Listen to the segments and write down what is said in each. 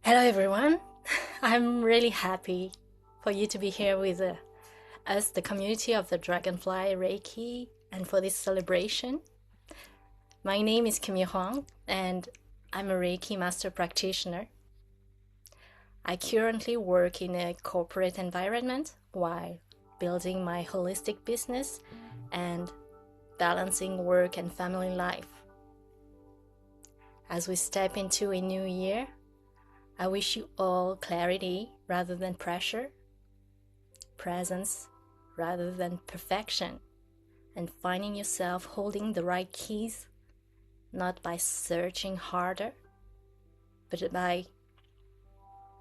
Hello everyone, I'm really happy for you to be here with us, the community of the Dragonfly Reiki, and for this celebration. My name is Cami and I'm a Reiki Master Practitioner. I currently work in a corporate environment while building my holistic business and balancing work and family life. As we step into a new year, I wish you all clarity rather than pressure, presence rather than perfection, and finding yourself holding the right keys, not by searching harder, but by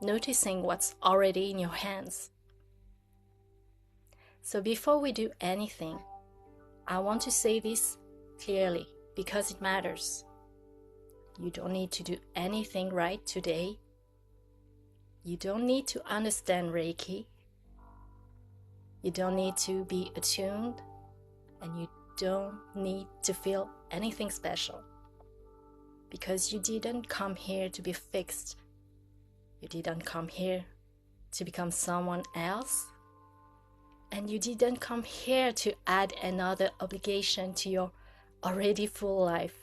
noticing what's already in your hands. So before we do anything, I want to say this clearly because it matters. You don't need to do anything right today. You don't need to understand Reiki. You don't need to be attuned, and you don't need to feel anything special. Because you didn't come here to be fixed. You didn't come here to become someone else. And you didn't come here to add another obligation to your already full life.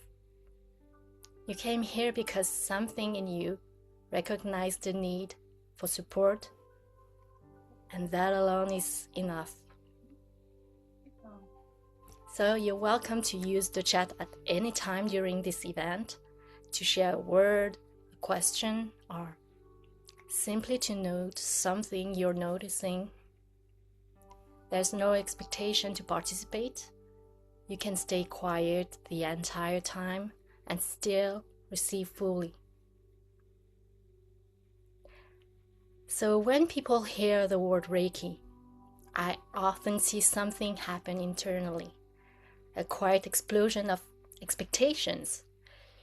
You came here because something in you recognized the need for support, and that alone is enough. So you're welcome to use the chat at any time during this event to share a word, a question, or simply to note something you're noticing. There's no expectation to participate. You can stay quiet the entire time and still receive fully. So when people hear the word Reiki, I often see something happen internally. A quiet explosion of expectations.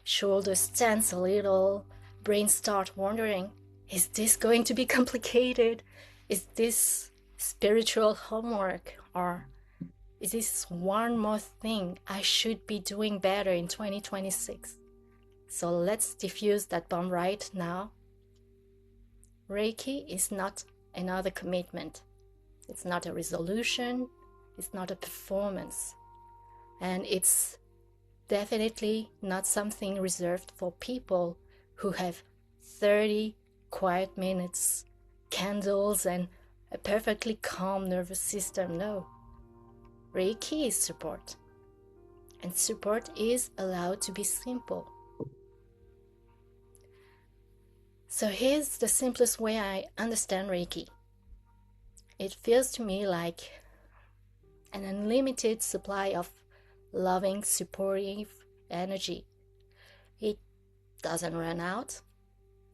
Shoulders tense a little, brain start wondering, is this going to be complicated? Is this spiritual homework? Or is this one more thing I should be doing better in 2026? So let's diffuse that bomb right now. Reiki is not another commitment. It's not a resolution. It's not a performance. And it's definitely not something reserved for people who have 30 quiet minutes, candles, and a perfectly calm nervous system. No. Reiki is support. And support is allowed to be simple. So here's the simplest way I understand Reiki. It feels to me like an unlimited supply of loving, supportive energy. It doesn't run out.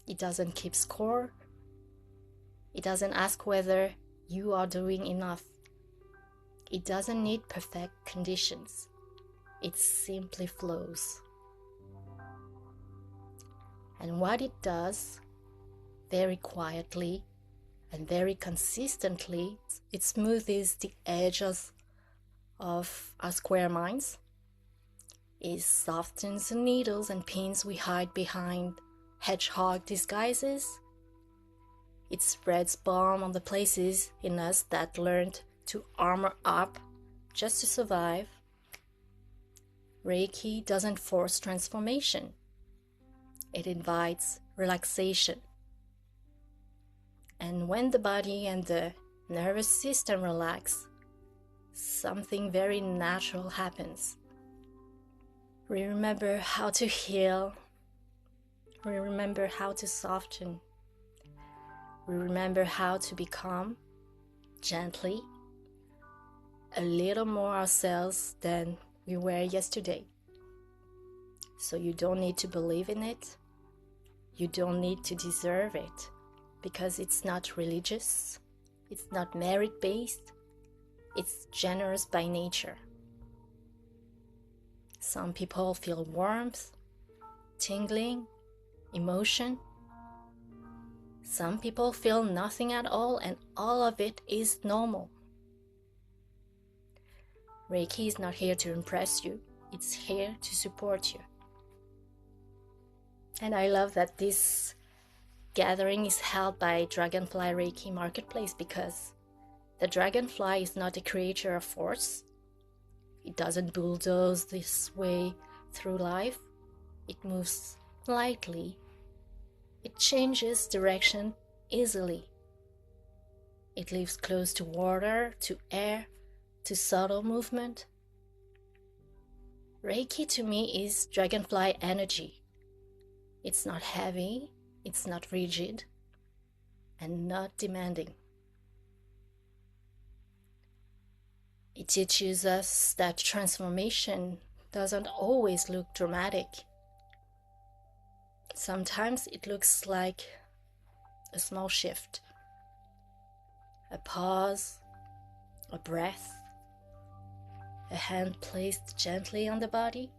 It doesn't keep score. It doesn't ask whether you are doing enough. It doesn't need perfect conditions. It simply flows. And what it does, very quietly and very consistently, it smoothes the edges of our square minds. It softens the needles and pins we hide behind hedgehog disguises. It spreads balm on the places in us that learned to armor up just to survive. Reiki doesn't force transformation. It invites relaxation. And when the body and the nervous system relax, something very natural happens. We remember how to heal. We remember how to soften. We remember how to become, gently, a little more ourselves than we were yesterday. So you don't need to believe in it. You don't need to deserve it. Because it's not religious, it's not merit-based, it's generous by nature. Some people feel warmth, tingling, emotion. Some people feel nothing at all, and all of it is normal. Reiki is not here to impress you, it's here to support you. And I love that this gathering is held by Dragonfly Reiki Marketplace because the dragonfly is not a creature of force. It doesn't bulldoze this way through life. It moves lightly. It changes direction easily. It lives close to water, to air, to subtle movement. Reiki to me is dragonfly energy. It's not heavy, it's not rigid, and not demanding. It teaches us that transformation doesn't always look dramatic. Sometimes it looks like a small shift, a pause, a breath, a hand placed gently on the body,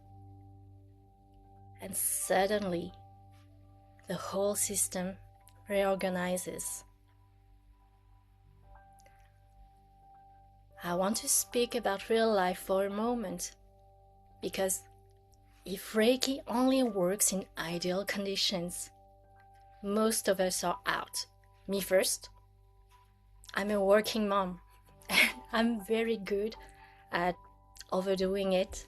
and suddenly the whole system reorganizes. I want to speak about real life for a moment, because if Reiki only works in ideal conditions, most of us are out. Me first. I'm a working mom, and I'm very good at overdoing it.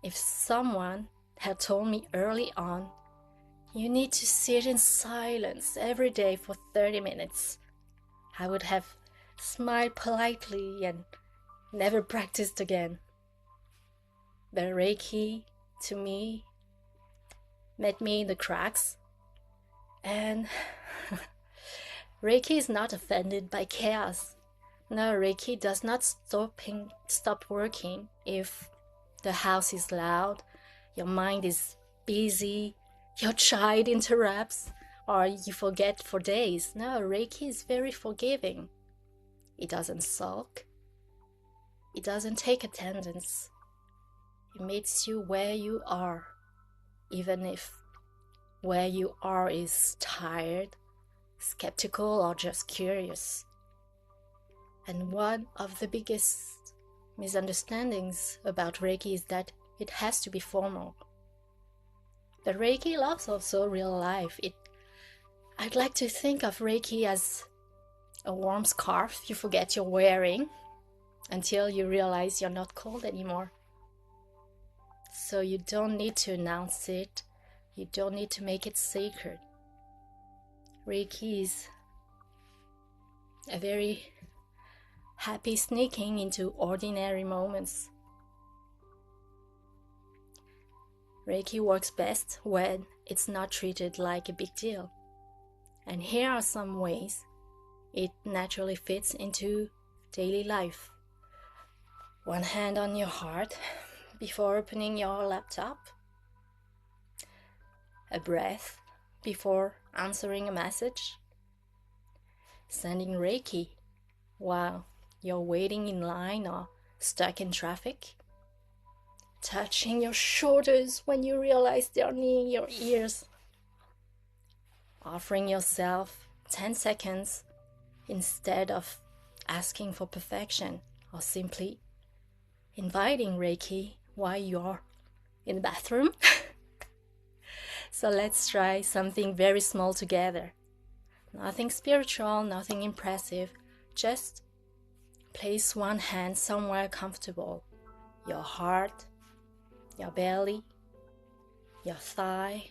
If someone had told me early on, you need to sit in silence every day for 30 minutes, I would have smiled politely and never practiced again. But Reiki, to me, met me in the cracks, and Reiki is not offended by chaos. No, Reiki does not stop working if the house is loud, your mind is busy, your child interrupts, or you forget for days. No, Reiki is very forgiving. It doesn't sulk. It doesn't take attendance. It meets you where you are, even if where you are is tired, skeptical, or just curious. And one of the biggest misunderstandings about Reiki is that it has to be formal. But Reiki loves also real life. I'd like to think of Reiki as a warm scarf you forget you're wearing until you realize you're not cold anymore. So you don't need to announce it. You don't need to make it sacred. Reiki is a very happy sneaking into ordinary moments. Reiki works best when it's not treated like a big deal. And here are some ways it naturally fits into daily life. One hand on your heart before opening your laptop. A breath before answering a message. Sending Reiki while you're waiting in line or stuck in traffic. Touching your shoulders when you realize they're near your ears. Offering yourself 10 seconds instead of asking for perfection, or simply inviting Reiki while you're in the bathroom. So let's try something very small together. Nothing spiritual, nothing impressive. Just place one hand somewhere comfortable. Your heart, your belly, your thigh,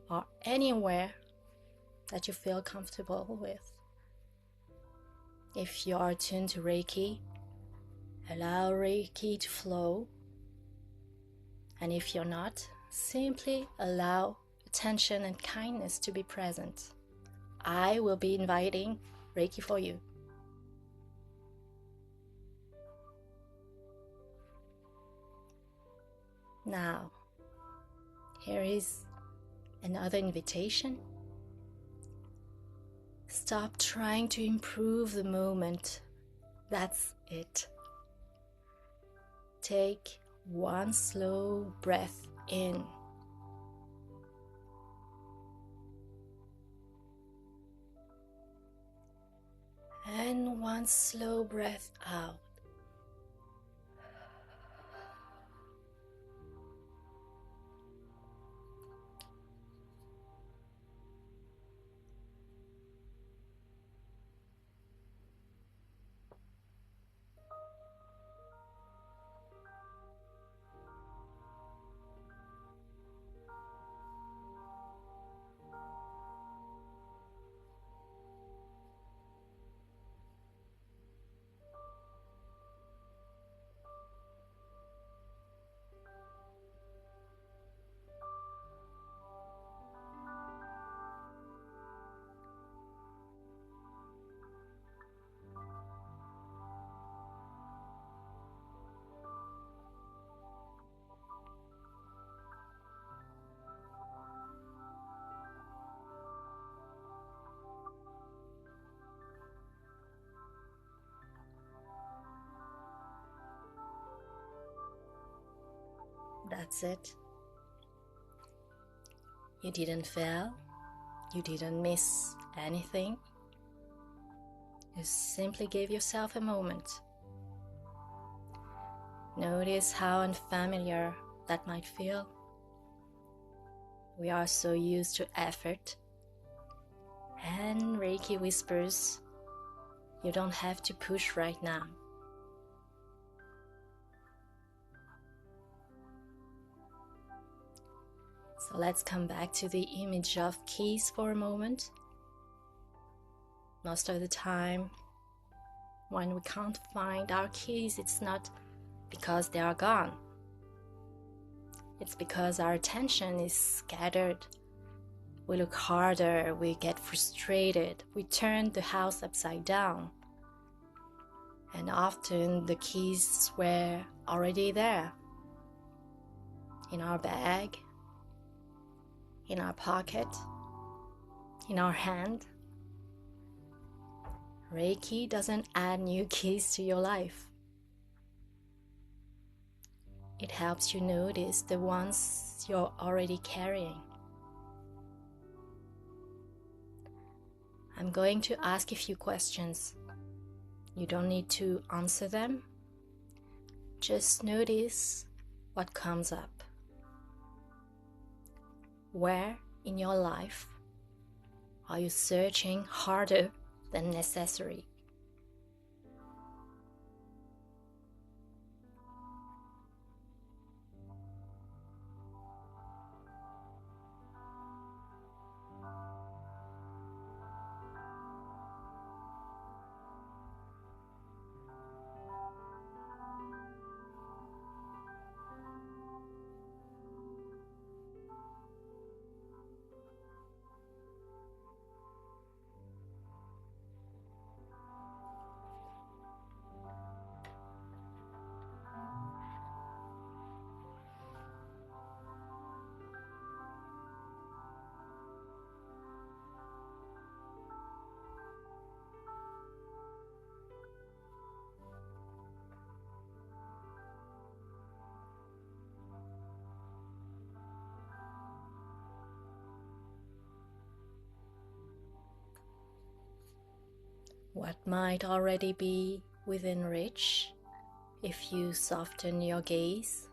or anywhere that you feel comfortable with. If you are attuned to Reiki, allow Reiki to flow. And if you're not, simply allow attention and kindness to be present. I will be inviting Reiki for you. Now, here is another invitation. Stop trying to improve the moment. That's it. Take one slow breath in. And one slow breath out. That's it. You didn't fail. You didn't miss anything. You simply gave yourself a moment. Notice how unfamiliar that might feel. We are so used to effort. And Reiki whispers, you don't have to push right now. So let's come back to the image of keys for a moment. Most of the time, when we can't find our keys, it's not because they are gone. It's because our attention is scattered. We look harder, we get frustrated, we turn the house upside down. And often the keys were already there. In our bag, in our pocket, in our hand. Reiki doesn't add new keys to your life. It helps you notice the ones you're already carrying. I'm going to ask a few questions. You don't need to answer them. Just notice what comes up. Where in your life are you searching harder than necessary? What might already be within reach if you soften your gaze?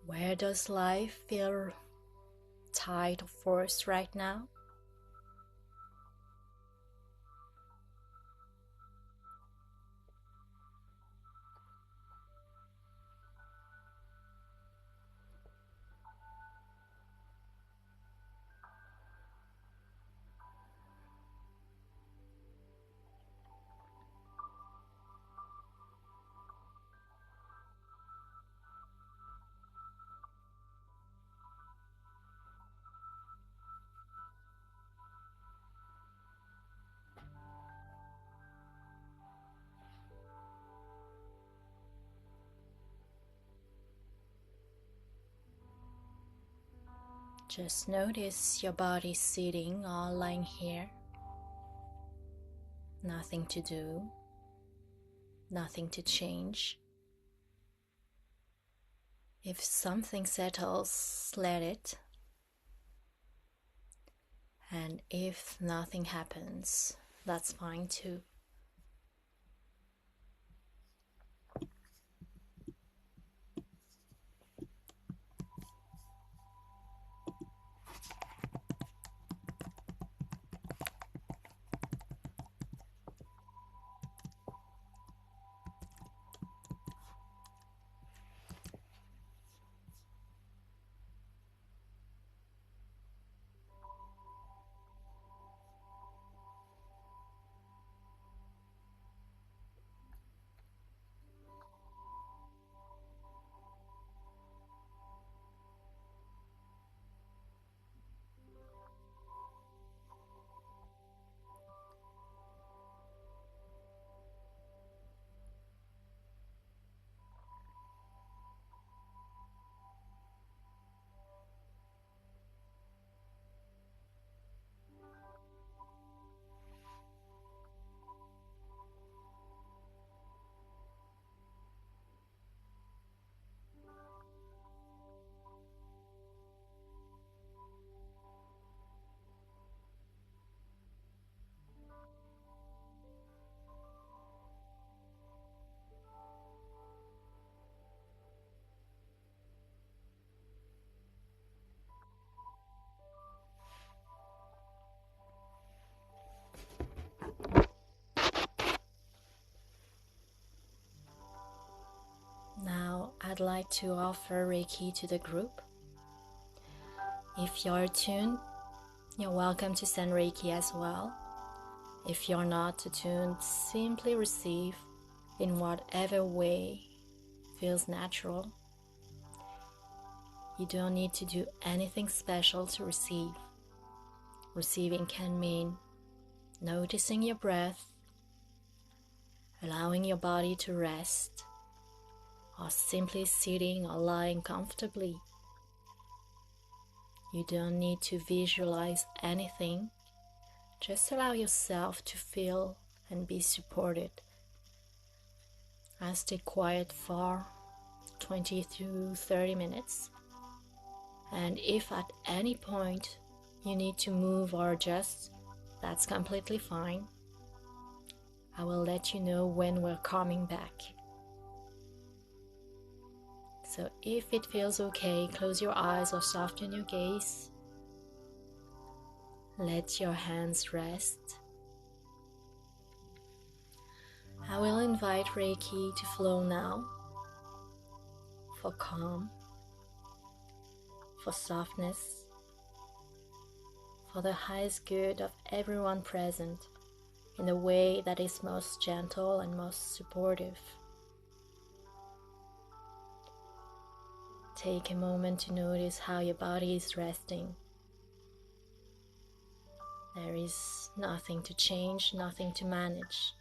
Where does life feel tight or forced right now? Just notice your body sitting or lying here. Nothing to do, nothing to change. If something settles, let it. And if nothing happens, that's fine too. Now I'd like to offer Reiki to the group. If you're attuned, you're welcome to send Reiki as well. If you're not attuned, simply receive in whatever way feels natural. You don't need to do anything special to receive. Receiving can mean noticing your breath, allowing your body to rest, or simply sitting or lying comfortably. You don't need to visualize anything. Just allow yourself to feel and be supported. I'll stay quiet for 20 to 30 minutes. And if at any point you need to move or adjust, that's completely fine. I will let you know when we're coming back. So if it feels okay, close your eyes or soften your gaze. Let your hands rest. I will invite Reiki to flow now for calm, for softness, for the highest good of everyone present in the way that is most gentle and most supportive. Take a moment to notice how your body is resting. There is nothing to change, nothing to manage.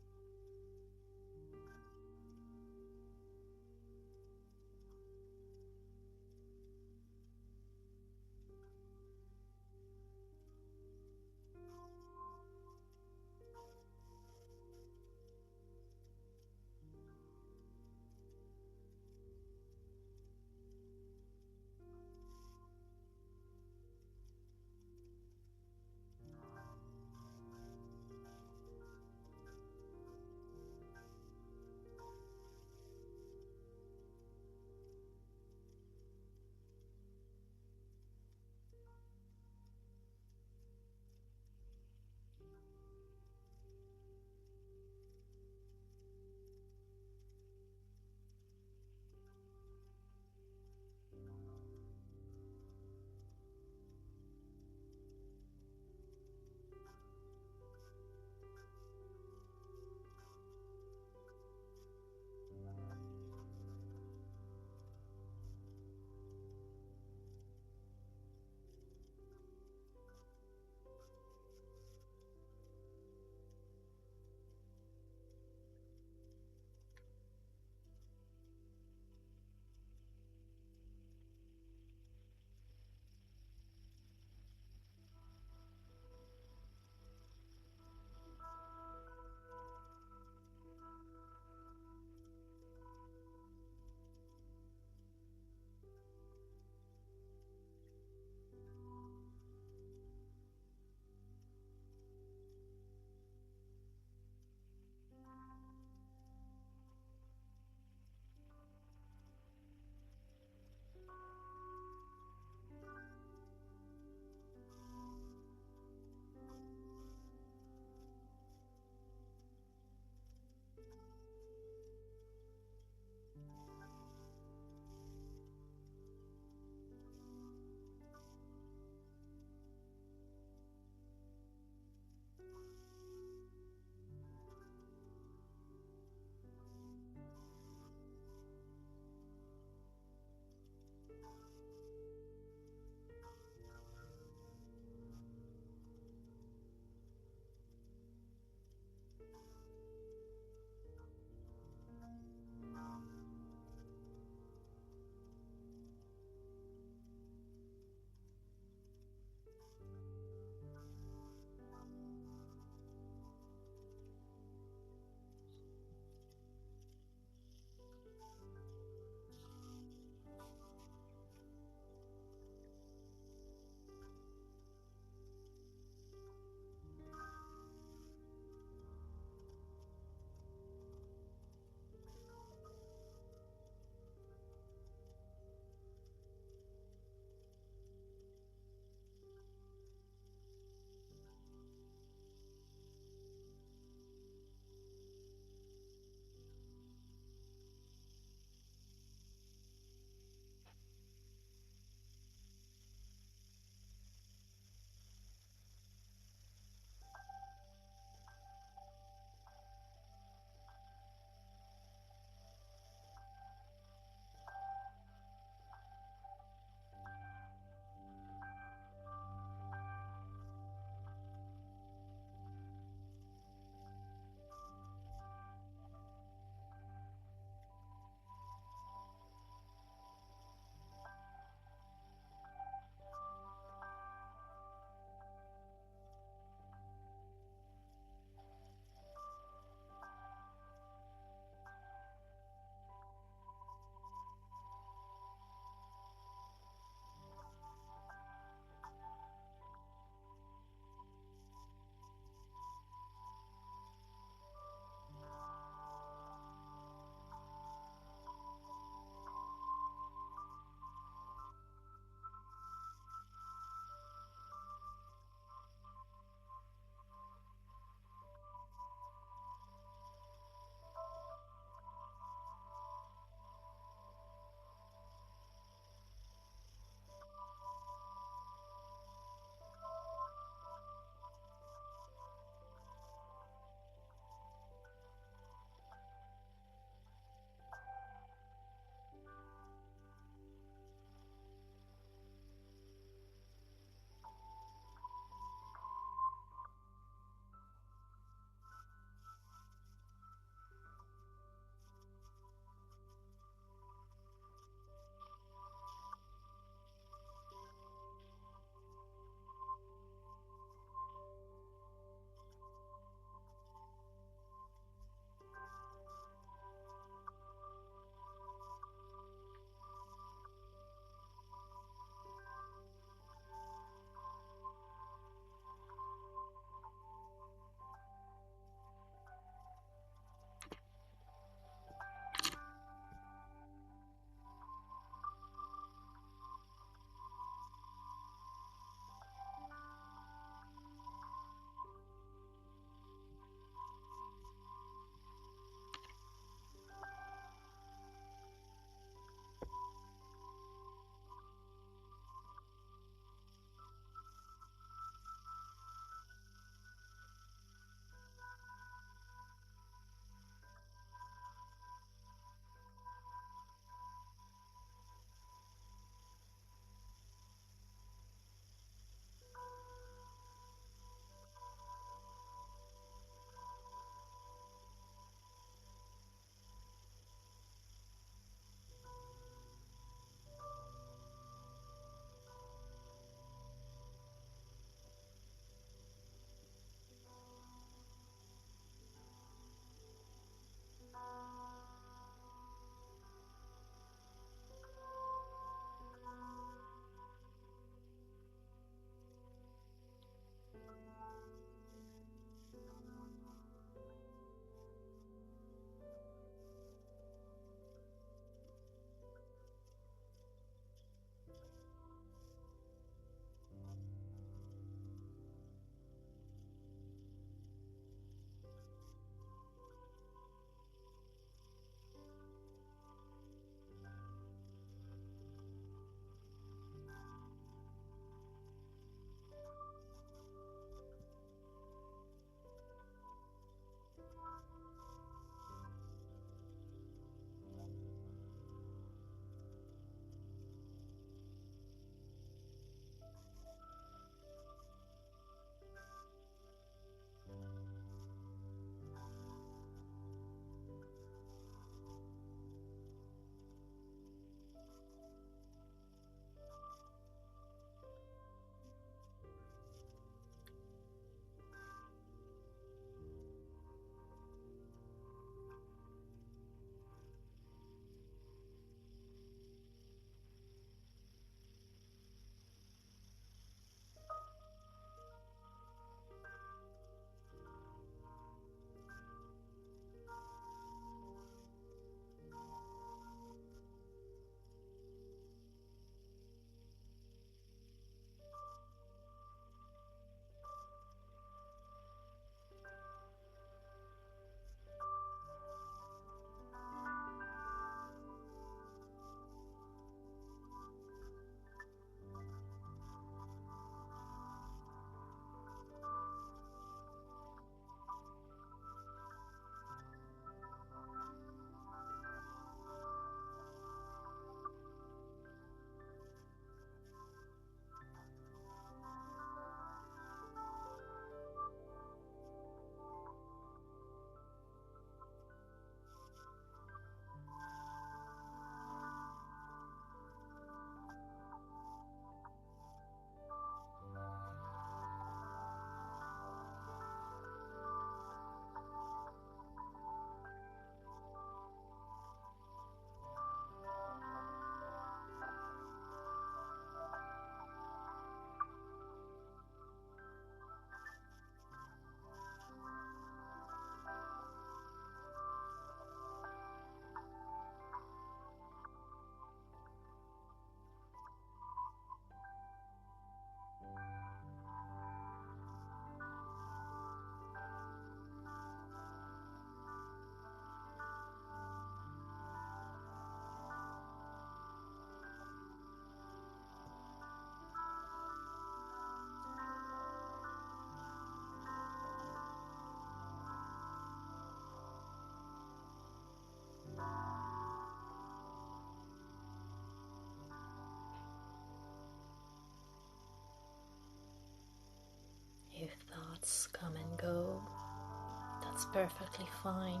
perfectly fine.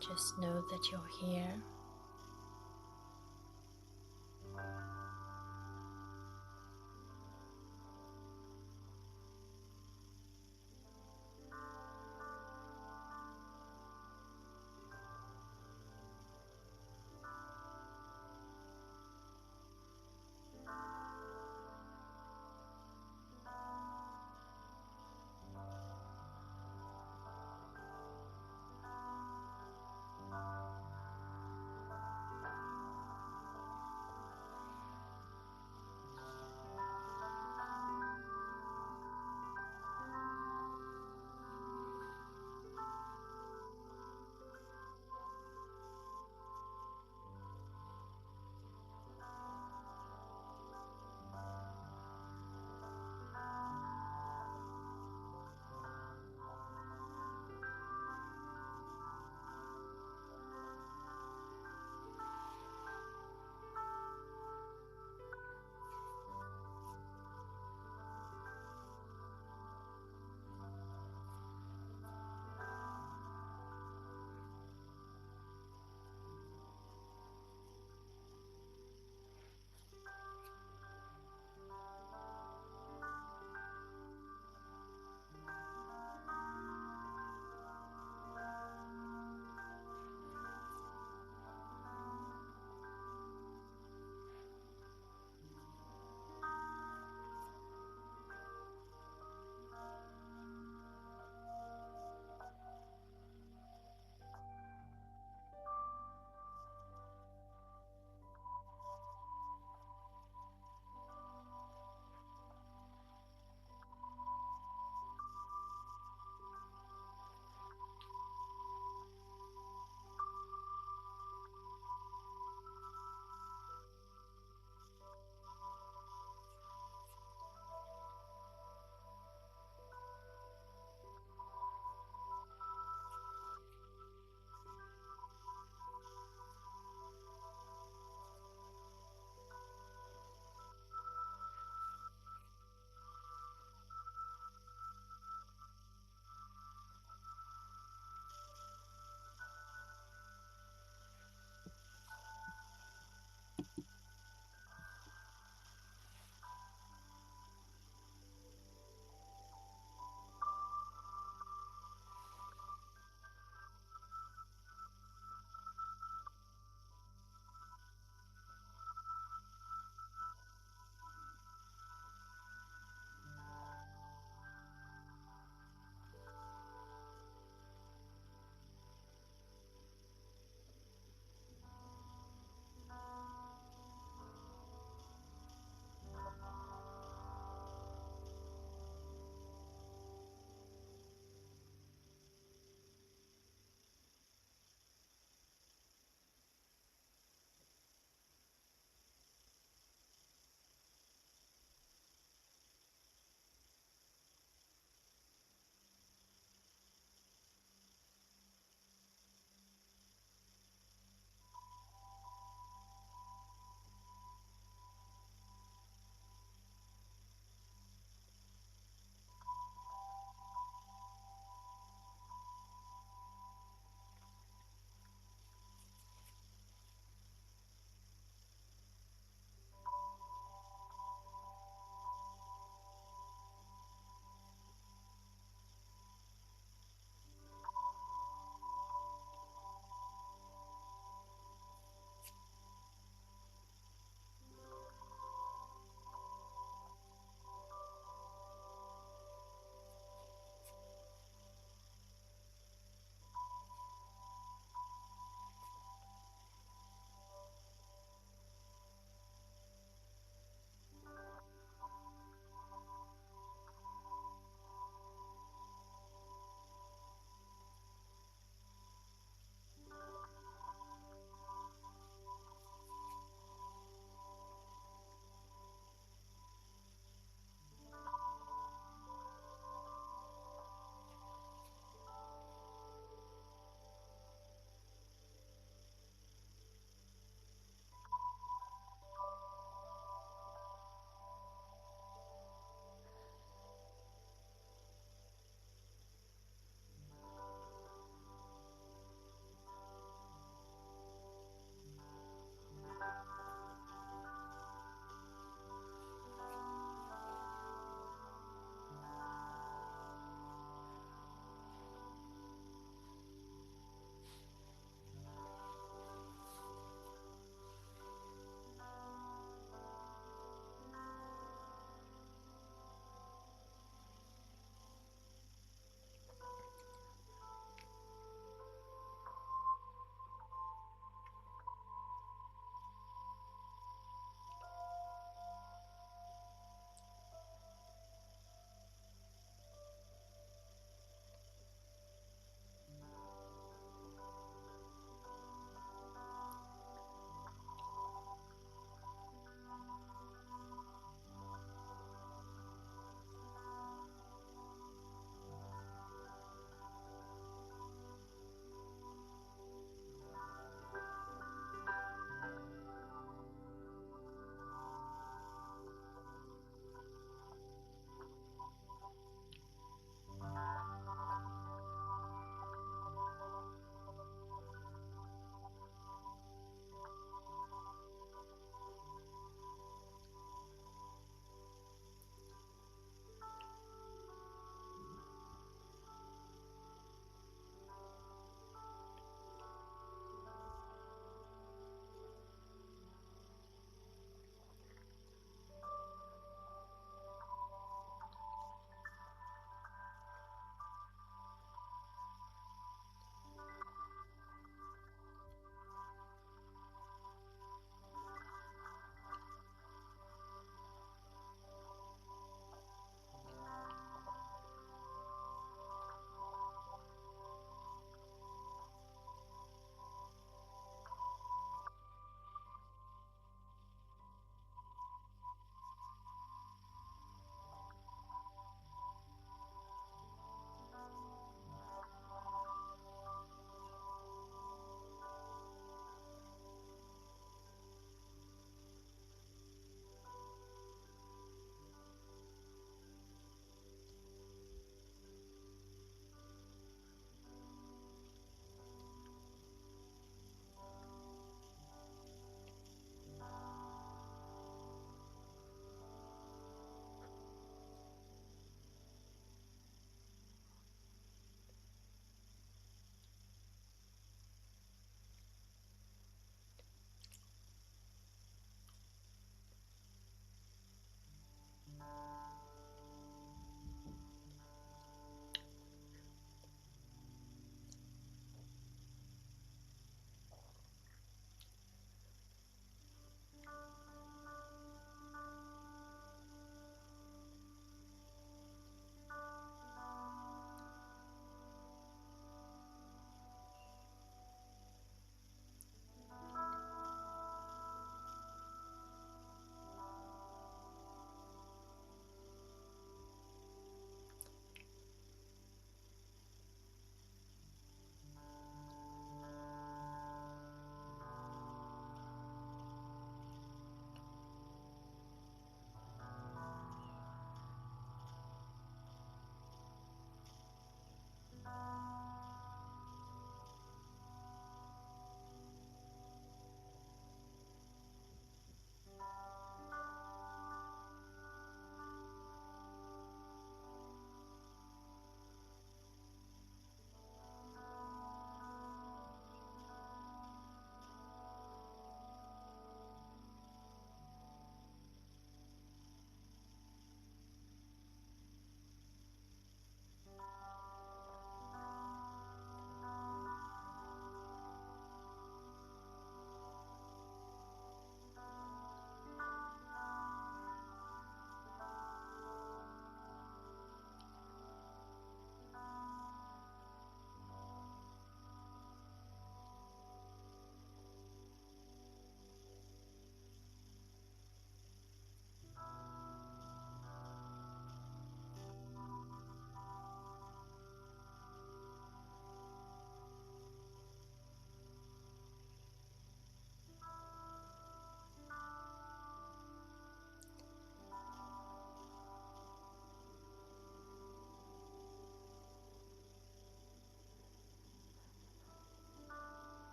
Just know that you're here.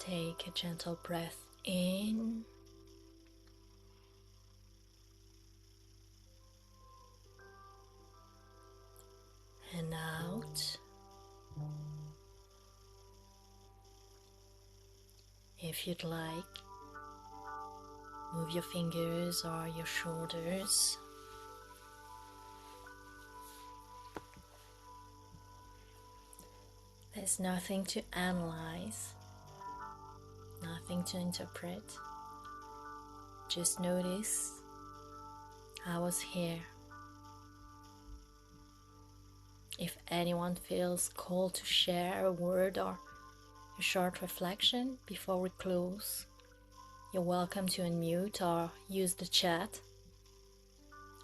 Take a gentle breath in and out. If you'd like, move your fingers or your shoulders. There's nothing to analyze, nothing to interpret. Just notice I was here. If anyone feels called to share a word or a short reflection before we close, you're welcome to unmute or use the chat.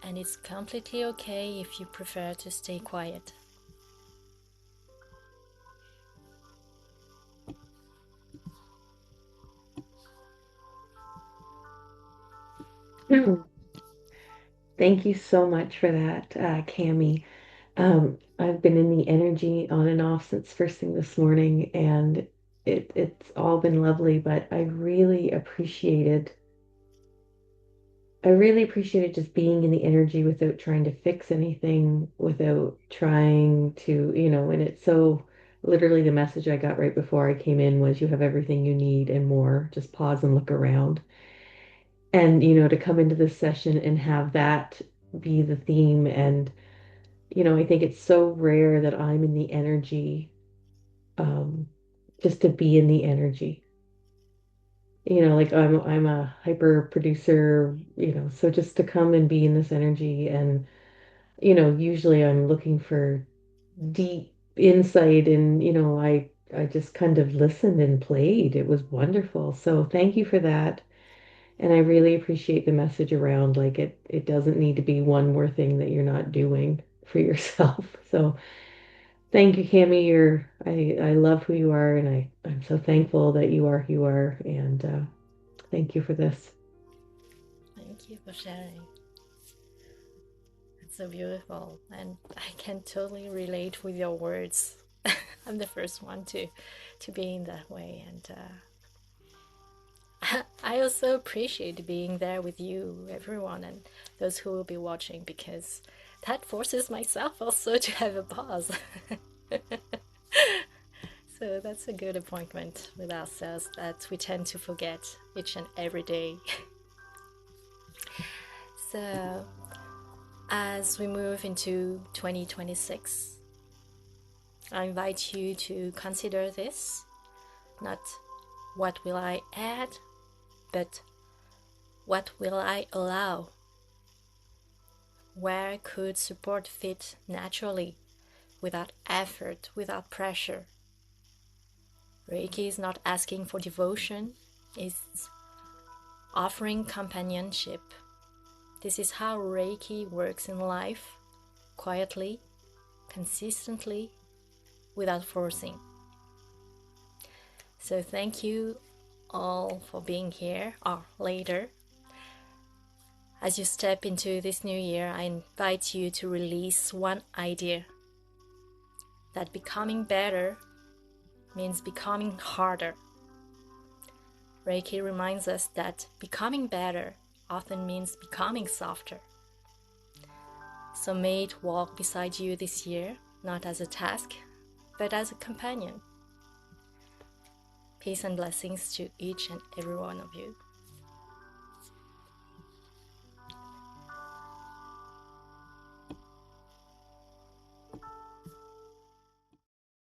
And it's completely okay if you prefer to stay quiet. Thank you so much for that, Cami. I've been in the energy on and off since first thing this morning, and it's all been lovely, but I really appreciated just being in the energy without trying to fix anything, without trying to, and it's so literally the message I got right before I came in was you have everything you need and more. Just pause and look around. And, to come into this session and have that be the theme. And, I think it's so rare that I'm in the energy, um, just to be in the energy. Like I'm a hyper producer, so just to come and be in this energy and, usually I'm looking for deep insight and, I just kind of listened and played. It was wonderful. So thank you for that. And I really appreciate the message around like it doesn't need to be one more thing that you're not doing for yourself. So thank you, Cami. I love who you are, and I'm so thankful that you are who you are. And thank you for this. Thank you for sharing. It's so beautiful, and I can totally relate with your words. I'm the first one to be in that way, and I also appreciate being there with you, everyone, and those who will be watching, because that forces myself also to have a pause. So that's a good appointment with ourselves that we tend to forget each and every day. So as we move into 2026, I invite you to consider this, not what will I add, but what will I allow? Where could support fit naturally, without effort, without pressure? Reiki is not asking for devotion, it's offering companionship. This is how Reiki works in life, quietly, consistently, without forcing. So thank you all for being here or later. As you step into this new year, I invite you to release one idea, that becoming better means becoming harder. Reiki reminds us that becoming better often means becoming softer. So may it walk beside you this year, not as a task, but as a companion. Peace and blessings to each and every one of you.